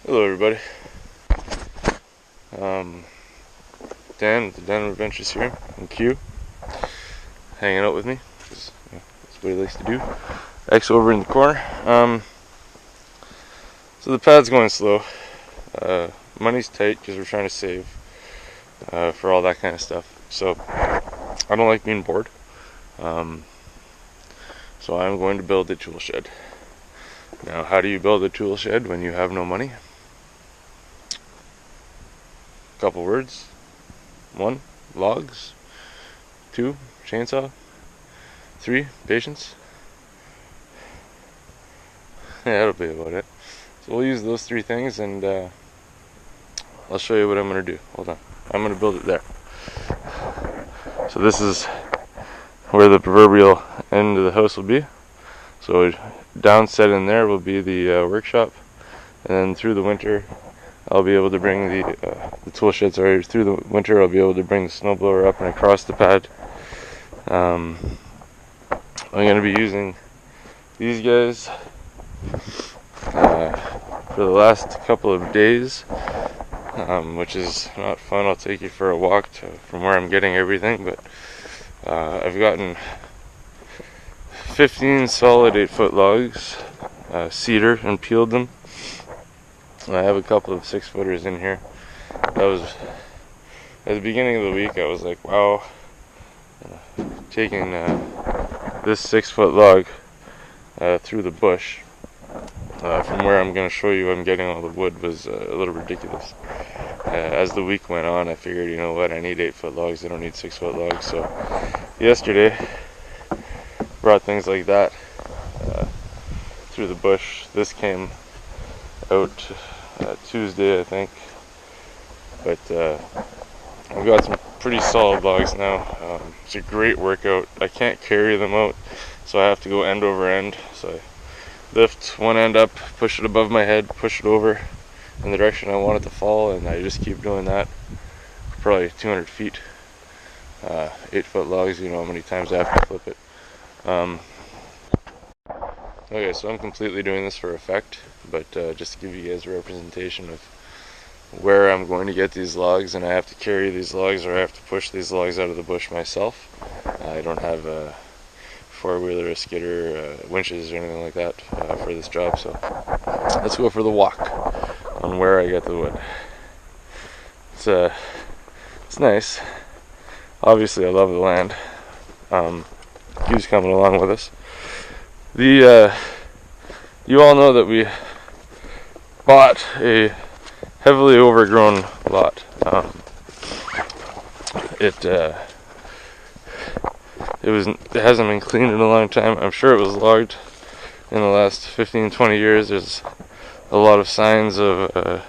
Hello everybody. Dan with the Dan Adventures here, and Q hanging out with me, because that's what he likes to do. X over in the corner. So the pad's going slow. Money's tight because we're trying to save for all that kind of stuff. So I don't like being bored. So I'm going to build a tool shed. Now, how do you build a tool shed when you have no money? Couple words. 1, logs. 2, chainsaw. 3, patience. Yeah, that'll be about it. So we'll use those 3 things, and I'll show you what I'm going to do. Hold on. I'm going to build it there. So this is where the proverbial end of the house will be. So down set in there will be the workshop, and then through the winter I'll be able to bring the tool shed. Sorry, through the winter I'll be able to bring the snowblower up and across the pad. I'm going to be using these guys for the last couple of days, which is not fun. I'll take you for a walk from where I'm getting everything, but I've gotten 15 solid 8-foot logs, cedar, and peeled them. I have a couple of 6-footers in here. That was at the beginning of the week. I was like, wow, taking this 6-foot log through the bush from where I'm going to show you I'm getting all the wood was a little ridiculous. As the week went on, I figured, you know what, I need 8-foot logs, I don't need 6-foot logs. So yesterday brought things like that through the bush. This came out Tuesday, I think, but I've got some pretty solid logs now. It's a great workout. I can't carry them out, so I have to go end over end. So I lift one end up, push it above my head, push it over in the direction I want it to fall, and I just keep doing that for probably 200 feet. 8-foot logs, you know how many times I have to flip it. Okay, so I'm completely doing this for effect, but just to give you guys a representation of where I'm going to get these logs, and I have to carry these logs, or I have to push these logs out of the bush myself. I don't have a 4-wheeler, a skidder, winches, or anything like that for this job, so let's go for the walk on where I get the wood. It's nice. Obviously, I love the land. Q's coming along with us. You all know that we bought a heavily overgrown lot. It hasn't been cleaned in a long time. I'm sure it was logged in the last 15-20 years. There's a lot of signs of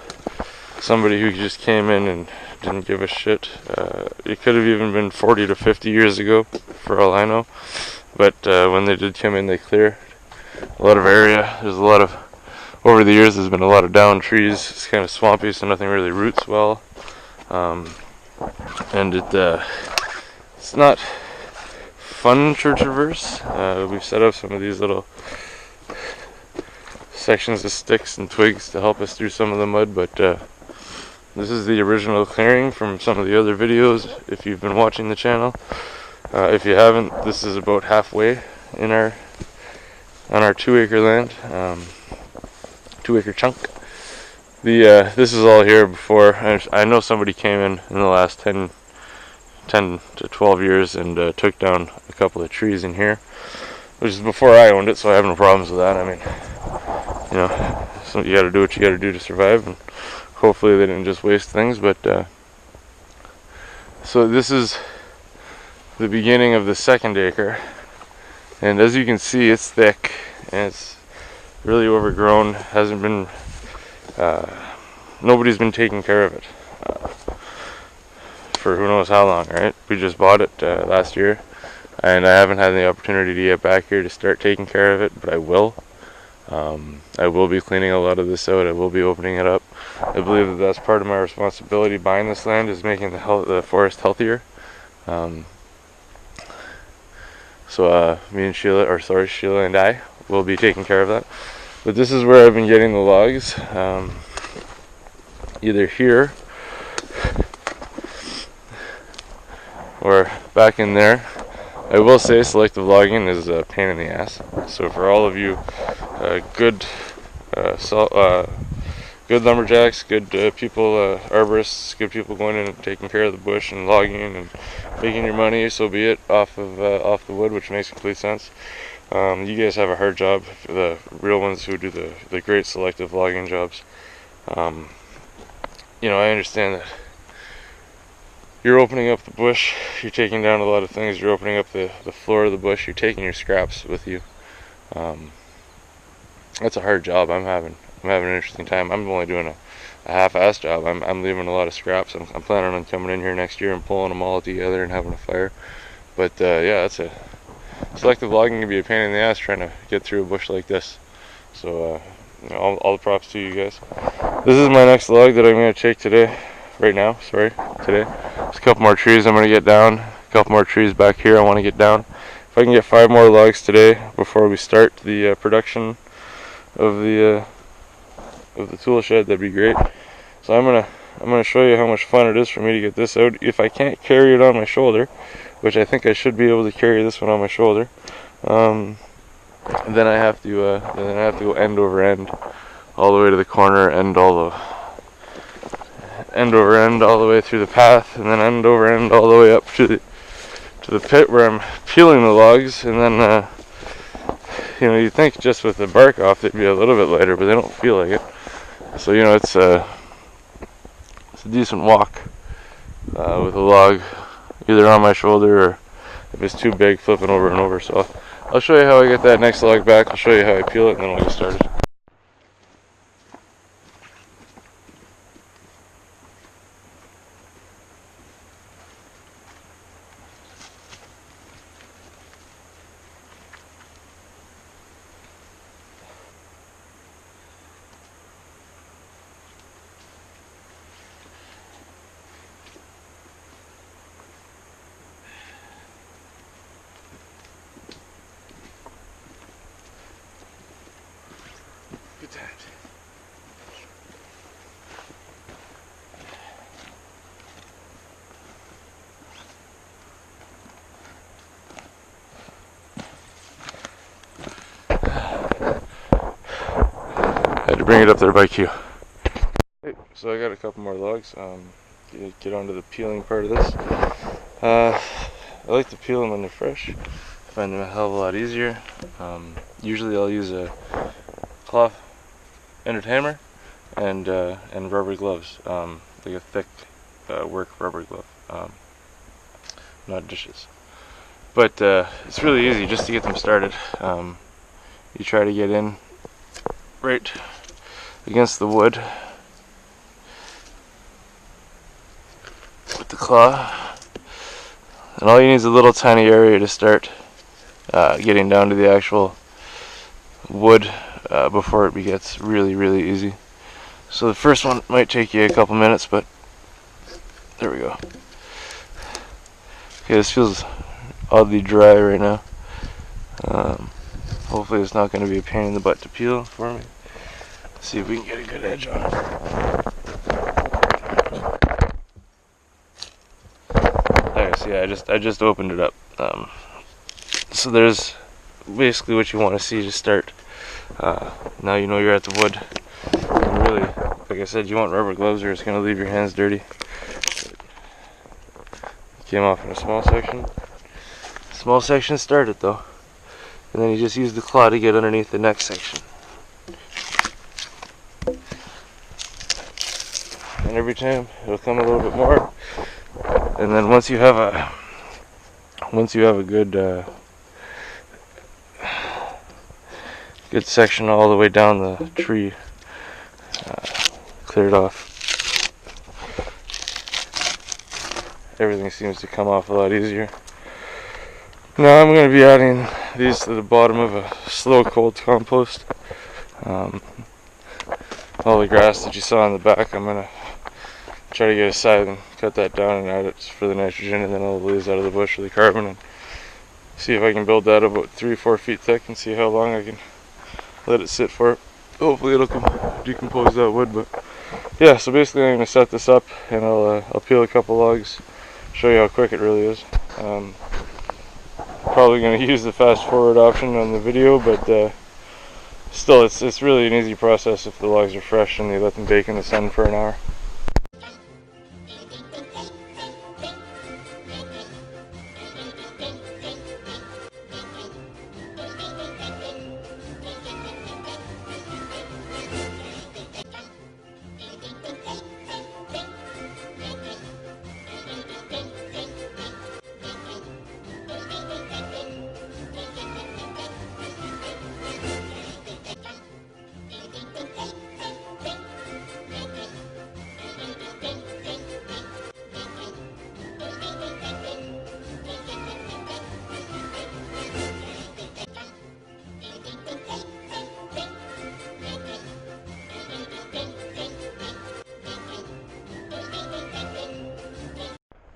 somebody who just came in and didn't give a shit. It could have even been 40 to 50 years ago, for all I know. But when they did come in, they cleared a lot of area. Over the years, there's been a lot of downed trees. It's kind of swampy, so nothing really roots well. And it's not fun to traverse. We've set up some of these little sections of sticks and twigs to help us through some of the mud, but this is the original clearing from some of the other videos, if you've been watching the channel. If you haven't, this is about halfway on our 2-acre land, 2-acre chunk. This is all here before. I know somebody came in the last 10 to 12 years and took down a couple of trees in here, which is before I owned it, so I have no problems with that. I mean, you know, so you got to do what you got to do to survive, and hopefully they didn't just waste things. But so this is the beginning of the 2nd acre, and as you can see, it's thick and it's really overgrown. Hasn't been nobody's been taking care of it for who knows how long, right? We just bought it last year, and I haven't had the opportunity to get back here to start taking care of it, but I will. I will be cleaning a lot of this out. I will be opening it up. I believe that that's part of my responsibility buying this land, is making the forest healthier. So Sheila and I will be taking care of that. But this is where I've been getting the logs. either here or back in there. I will say selective logging is a pain in the ass. So for all of you good good lumberjacks, good people, arborists, good people going in and taking care of the bush and logging and making your money, so be it, off the wood, which makes complete sense. You guys have a hard job, the real ones who do the great selective logging jobs. You know, I understand that you're opening up the bush, you're taking down a lot of things, you're opening up the floor of the bush, you're taking your scraps with you. That's a hard job. I'm having an interesting time. I'm only doing a half-ass job. I'm leaving a lot of scraps. I'm planning on coming in here next year and pulling them all together and having a fire. But yeah, that's a selective logging can be a pain in the ass trying to get through a bush like this. So you know, all the props to you guys. This is my next log that I'm going to take today. Right now, sorry, today. There's a couple more trees I'm going to get down. A couple more trees back here I want to get down. If I can get 5 more logs today before we start the production of the tool shed, that'd be great. So I'm gonna show you how much fun it is for me to get this out. If I can't carry it on my shoulder, which I think I should be able to carry this one on my shoulder, then I have to go end over end all the way to the corner, end over end all the way through the path, and then end over end all the way up to the pit where I'm peeling the logs. And then you know, you'd think just with the bark off they'd be a little bit lighter, but they don't feel like it. So you know, it's a decent walk with a log either on my shoulder, or if it's too big, flipping over and over. So I'll show you how I get that next log back. I'll show you how I peel it, and then we'll get started. Good times. Had to bring it up there by queue. Okay, so I got a couple more logs. Get on to the peeling part of this. I like to peel them when they're fresh. I find them a hell of a lot easier. Usually I'll use a cloth ended hammer and rubber gloves, like a thick work rubber glove, not dishes. But it's really easy just to get them started. You try to get in right against the wood with the claw, and all you need is a little tiny area to start getting down to the actual wood before it gets really easy. So the first one might take you a couple minutes, but there we go. Okay, this feels oddly dry right now. Hopefully it's not going to be a pain in the butt to peel for me. Let's see if we can get a good edge on it. There, see, I just opened it up. So there's basically what you want to see to start. Now you know you're at the wood. And really, like I said, you want rubber gloves or it's going to leave your hands dirty. Came off in a small section. Small section started though. And then you just use the claw to get underneath the next section. And every time it'll come a little bit more. And then once you have a good section all the way down the tree cleared off, everything seems to come off a lot easier. Now I'm going to be adding these to the bottom of a slow cold compost. All the grass that you saw in the back, I'm going to try to get aside and cut that down and add it for the nitrogen, and then all the leaves out of the bush for the carbon, and see if I can build that about 3-4 feet thick and see how long I can let it sit for. Hopefully it'll decompose that wood, but yeah, so basically I'm going to set this up, and I'll peel a couple logs, show you how quick it really is. Probably going to use the fast forward option on the video, but still it's really an easy process if the logs are fresh and you let them bake in the sun for an hour.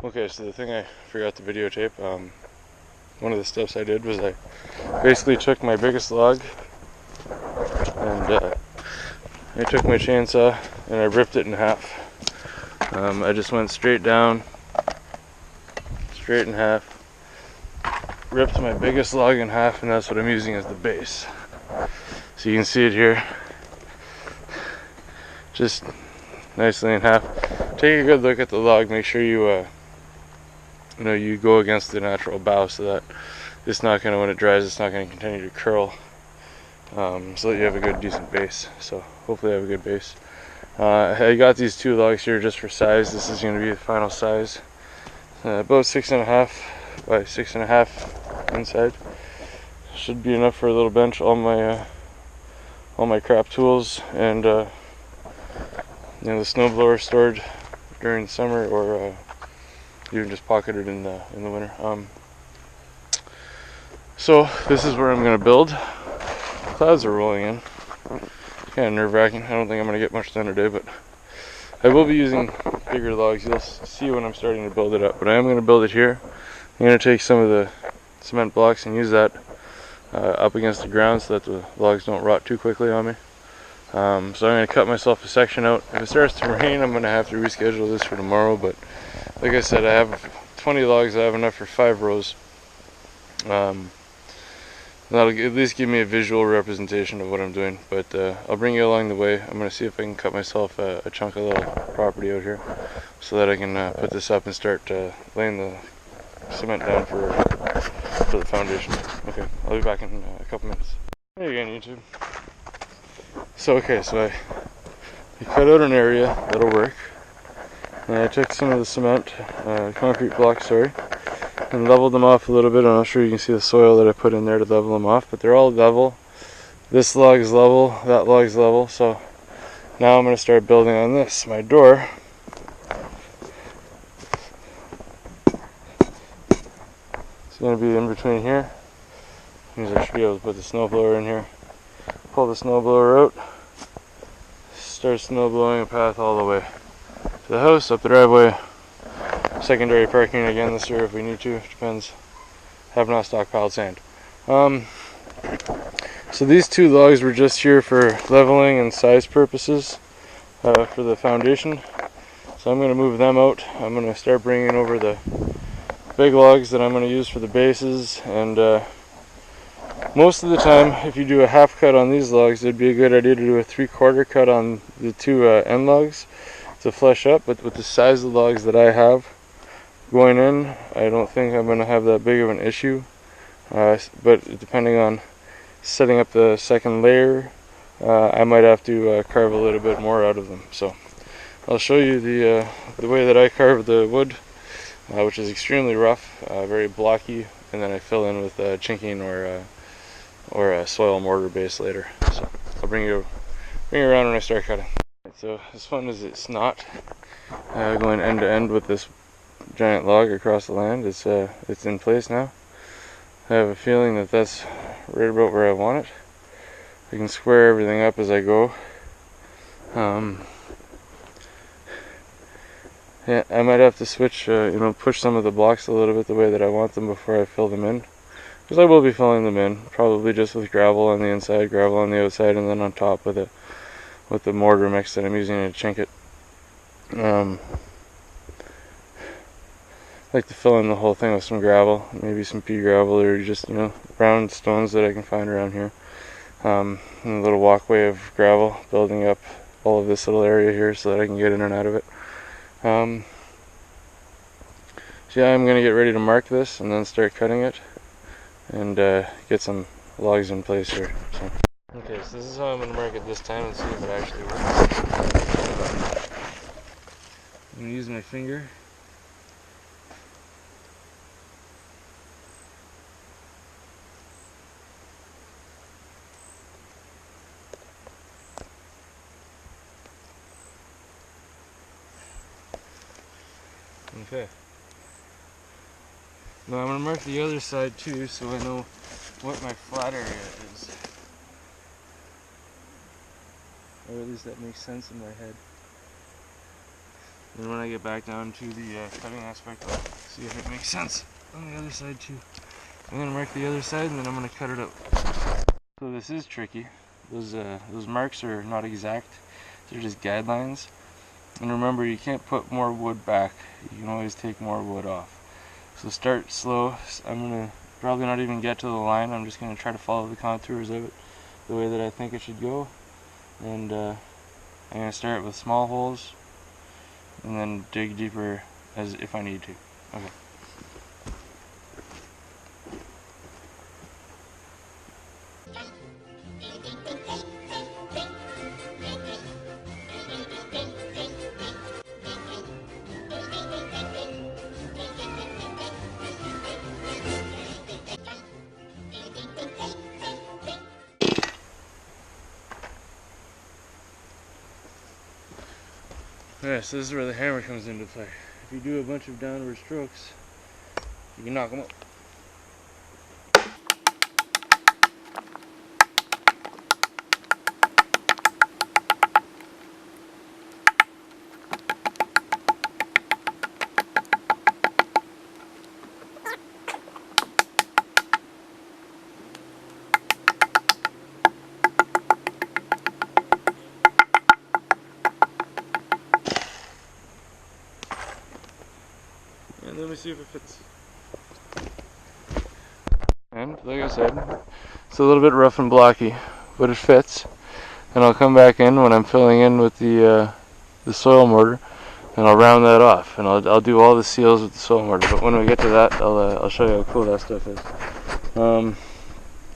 Okay, so the thing I forgot to videotape, one of the steps I did was I basically took my biggest log and I took my chainsaw and I ripped it in half. I just went straight down, straight in half, ripped my biggest log in half, and that's what I'm using as the base. So you can see it here, just nicely in half. Take a good look at the log, make sure you you go against the natural bough so that it's not going to, when it dries, it's not going to continue to curl, so that you have a good decent base. So hopefully I have a good base. I got these two logs here just for size. This is going to be the final size, about 6.5 by 6.5 inside. Should be enough for a little bench. All my crap tools and the snowblower stored during summer, or even just pocketed in the winter. So this is where I'm going to build. Clouds are rolling in. Kind of nerve-wracking. I don't think I'm going to get much done today, but I will be using bigger logs. You'll see when I'm starting to build it up. But I am going to build it here. I'm going to take some of the cement blocks and use that up against the ground so that the logs don't rot too quickly on me. So I'm going to cut myself a section out. If it starts to rain, I'm going to have to reschedule this for tomorrow, but like I said, I have 20 logs. I have enough for 5 rows. That'll at least give me a visual representation of what I'm doing, but I'll bring you along the way. I'm going to see if I can cut myself a chunk of little property out here so that I can put this up and start laying the cement down for the foundation. Okay, I'll be back in a couple minutes. Hey again, YouTube. So I cut out an area that'll work, and I took some of the cement, concrete blocks, and leveled them off a little bit. I'm not sure you can see the soil that I put in there to level them off, but they're all level. This log is level, that log is level. So now I'm going to start building on this. My door, it's going to be in between here. Means I should be able to put the snowblower in here. Pull the snowblower out, start snowblowing a path all the way to the house, up the driveway. Secondary parking again this year if we need to, depends. Have not stockpiled sand. So these two logs were just here for leveling and size purposes for the foundation. So I'm going to move them out. I'm going to start bringing over the big logs that I'm going to use for the bases, and most of the time if you do a half cut on these logs, it'd be a good idea to do a 3/4 cut on the two end logs to flush up. But with the size of the logs that I have going in, I don't think I'm going to have that big of an issue, but depending on setting up the second layer, I might have to carve a little bit more out of them. So I'll show you the way that I carve the wood, which is extremely rough, very blocky, and then I fill in with chinking or a soil mortar base later. So I'll bring you around when I start cutting. So as fun as it's not, going end to end with this giant log across the land, it's in place now. I have a feeling that that's right about where I want it. I can square everything up as I go. Yeah, I might have to switch, push some of the blocks a little bit the way that I want them before I fill them in, because I will be filling them in, probably just with gravel on the inside, gravel on the outside, and then on top with the mortar mix that I'm using to chink it. like to fill in the whole thing with some gravel, maybe some pea gravel or just, you know, round stones that I can find around here. And a little walkway of gravel building up all of this little area here so that I can get in and out of it. So yeah, I'm going to get ready to mark this and then start cutting it and get some logs in place here. So. Okay, so this is how I'm going to mark it this time and see if it actually works. I'm going to use my finger. Okay. Now I'm going to mark the other side too so I know what my flat area is. Or at least that makes sense in my head. And when I get back down to the cutting aspect, I'll see if it makes sense on the other side too. I'm going to mark the other side and then I'm going to cut it up. So this is tricky. Those marks are not exact. They're just guidelines. And remember, you can't put more wood back. You can always take more wood off. So start slow. I'm going to probably not even get to the line. I'm just going to try to follow the contours of it the way that I think it should go. And I'm going to start with small holes and then dig deeper as if I need to. Okay. Yeah, so this is where the hammer comes into play. If you do a bunch of downward strokes, you can knock them up. And let me see if it fits. And like I said, it's a little bit rough and blocky, but it fits. And I'll come back in when I'm filling in with the soil mortar, and I'll round that off. And I'll do all the seals with the soil mortar. But when we get to that, I'll show you how cool that stuff is.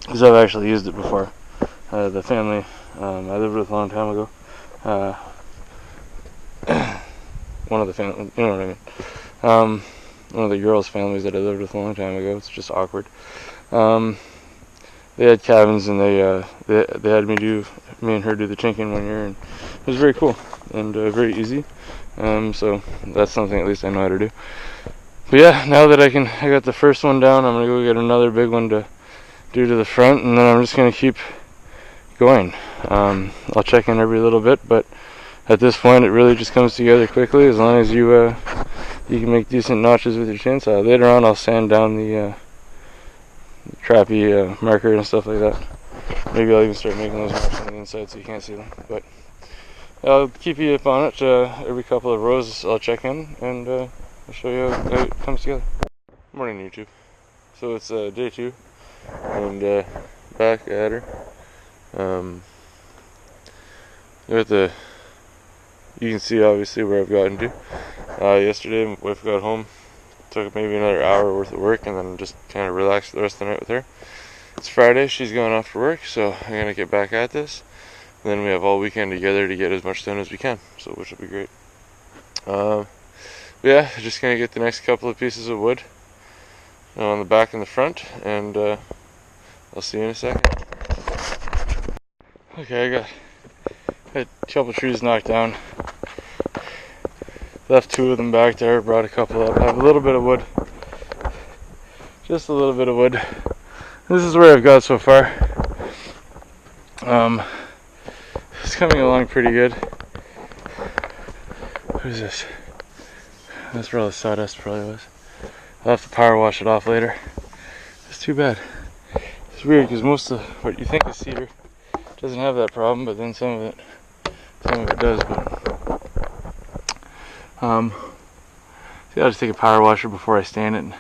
Because I've actually used it before. The family I lived with a long time ago. One of the family, you know what I mean. One of the girls' families that I lived with a long time ago. It's just awkward. They had cabins, and they had me and her do the chinking one year, and it was very cool and very easy. So that's something at least I know how to do. But yeah, now that I got the first one down, I'm gonna go get another big one to do to the front, and then I'm just gonna keep going. I'll check in every little bit, but at this point, it really just comes together quickly as long as you can make decent notches with your chainsaw. Later on, I'll sand down the crappy marker and stuff like that. Maybe I'll even start making those marks on the inside so you can't see them. But I'll keep you up on it. Every couple of rows, I'll check in and I'll show you how it comes together. Morning, YouTube. So it's day 2, and back at her. You can see obviously where I've gotten to. Yesterday, my wife got home, took maybe another hour worth of work, and then just kind of relaxed the rest of the night with her. It's Friday, she's going off for work, so I'm gonna get back at this. And then we have all weekend together to get as much done as we can, so which will be great. Yeah, just gonna get the next couple of pieces of wood on the back and the front, and I'll see you in a second. Okay, I got a couple trees knocked down. Left 2 of them back there, brought a couple up. I have a little bit of wood. Just a little bit of wood. This is where I've got so far. It's coming along pretty good. What is this? That's where all the sawdust probably was. I'll have to power wash it off later. It's too bad. It's weird because most of what you think is cedar doesn't have that problem, but then some of it does. But See, I'll just take a power washer before I stain it and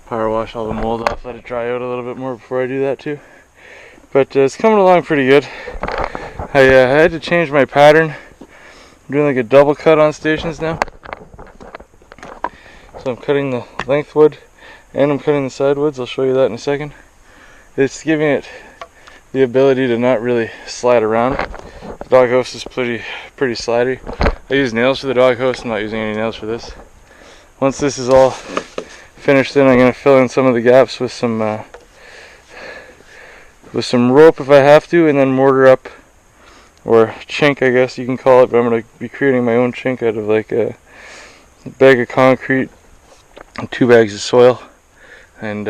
power wash all the mold off, let it dry out a little bit more before I do that too. But it's coming along pretty good. I had to change my pattern. I'm doing like a double cut on stations now. So I'm cutting the length wood and I'm cutting the side woods. I'll show you that in a second. It's giving it the ability to not really slide around. The doghouse is pretty slidey. I use nails for the doghouse. I'm not using any nails for this. Once this is all finished in, I'm going to fill in some of the gaps with some rope if I have to, and then mortar up, or chink I guess you can call it, but I'm going to be creating my own chink out of like a bag of concrete and 2 bags of soil, and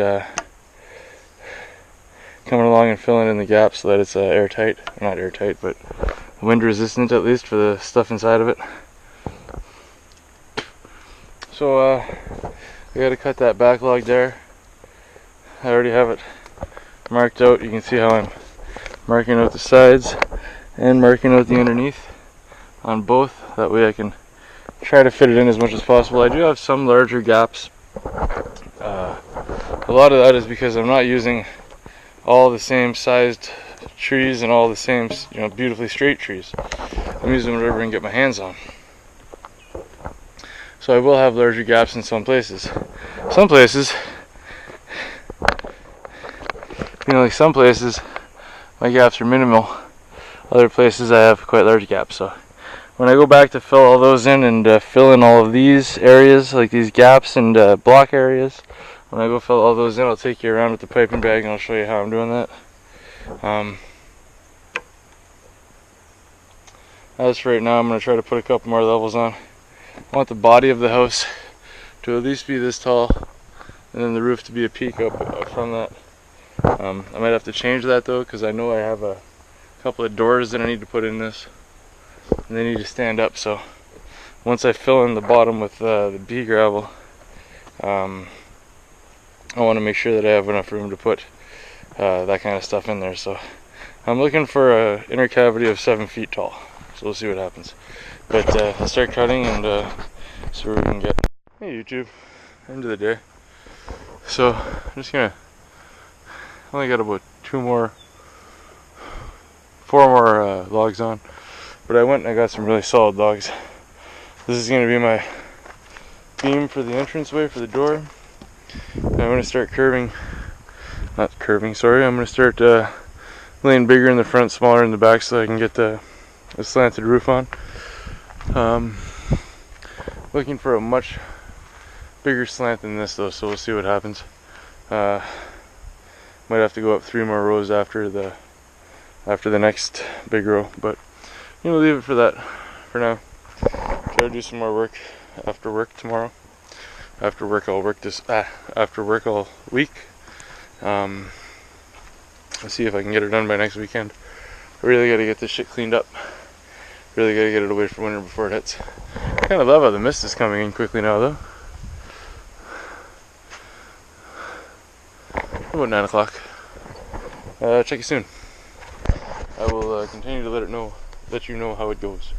coming along and filling in the gaps so that it's airtight, not airtight, but wind resistant at least for the stuff inside of it. So I got to cut that back log there. I already have it marked out. You can see how I'm marking out the sides and marking out the underneath on both. That way I can try to fit it in as much as possible. I do have some larger gaps. A lot of that is because I'm not using all the same sized trees and all the same, beautifully straight trees. I'm using whatever I can get my hands on. So I will have larger gaps in some places. Some places, like some places, my gaps are minimal. Other places I have quite large gaps. So when I go back to fill all those in and fill in all of these areas, like these gaps and block areas, when I go fill all those in, I'll take you around with the piping bag and I'll show you how I'm doing that. As for right now, I'm going to try to put a couple more levels on. I want the body of the house to at least be this tall, and then the roof to be a peak up from that. I might have to change that though, because I know I have a couple of doors that I need to put in this, and they need to stand up. So once I fill in the bottom with the pea gravel, I want to make sure that I have enough room to put that kind of stuff in there. So I'm looking for an inner cavity of 7 feet tall. So we'll see what happens. But I'll start cutting and see where we can get. Hey YouTube, end of the day. So I'm just gonna, only got about 4 more logs on, but I went and I got some really solid logs. This is gonna be my beam for the entranceway for the door. And I'm gonna start I'm gonna start laying bigger in the front, smaller in the back, so I can get the slanted roof on. Looking for a much bigger slant than this though, so we'll see what happens. Might have to go up 3 more rows after the next big row, but leave it for that for now. Try to do some more work after work tomorrow. After work I'll work after work all week. Let's see if I can get it done by next weekend. I really gotta get this shit cleaned up. Really gotta get it away from winter before it hits. I kinda love how the mist is coming in quickly now though. About 9 o'clock. Check you soon. I will continue to let you know how it goes.